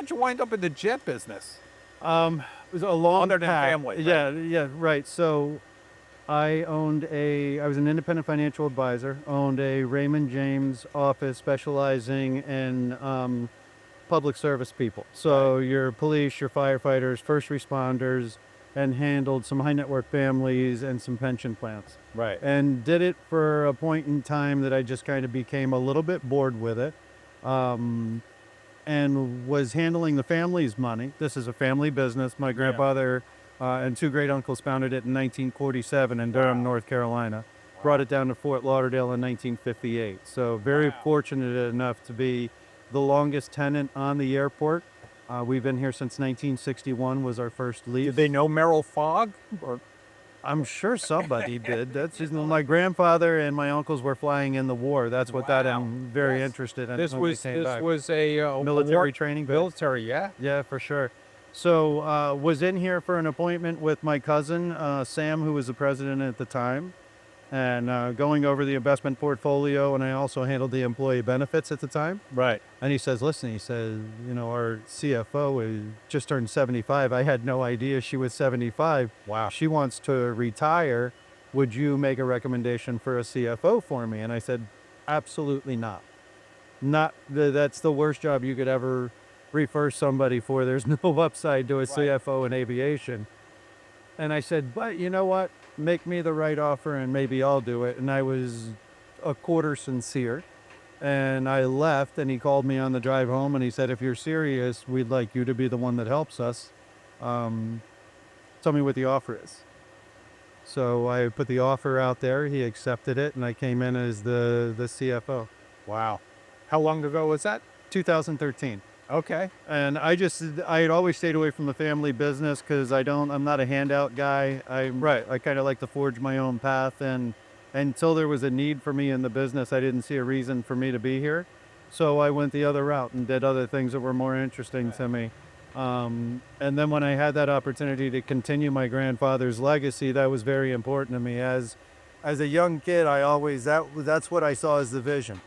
how'd you wind up in the jet business? It was a long Other than path. family, right? Yeah, right. So I was an independent financial advisor, owned a Raymond James office specializing in public service people. Right, So your police, your firefighters, first responders, and handled some high net worth families and some pension plans. right. And did it for a point in time that I just kind of became a little bit bored with it. Um, and was handling the family's money. This is a family business. My Yeah. grandfather and two great uncles founded it in 1947 in Durham, Wow. North Carolina. Brought Wow. it down to Fort Lauderdale in 1958. So very Wow. fortunate enough to be the longest tenant on the airport. We've been here since 1961 was our first Did lease. they know Merrill Fogg? Or I'm sure somebody did. That's just, my grandfather and my uncles were flying in the war. That's what got wow. him very Yes. interested in This when they was came back. a Military training base. military, yeah. Yeah, for sure. So, was in here for an appointment with my cousin, Sam, who was the president at the time, and going over the investment portfolio. And I also handled the employee benefits at the time. Right. And he says, listen, he says, our CFO is just turned 75. I had no idea she was 75. Wow. She wants to retire. Would you make a recommendation for a CFO for me? And I said, absolutely not. That's the worst job you could ever refer somebody for. There's no upside to a Right. CFO in aviation. And I said, but you know what? Make me the right offer and maybe I'll do it. And I was a quarter sincere. And I left and he called me on the drive home and he said, if you're serious, we'd like you to be the one that helps us. Um, Tell me what the offer is. So I put the offer out there. He accepted it and I came in as the CFO. Wow. How long ago was that? 2013. Okay. And I had always stayed away from the family business because I'm not a handout guy. I kind of like to forge my own path. And until there was a need for me in the business, I didn't see a reason for me to be here. So I went the other route and did other things that were more interesting to me. And then when I had that opportunity to continue my grandfather's legacy, that was very important to me. As a young kid, that's what I saw as the vision.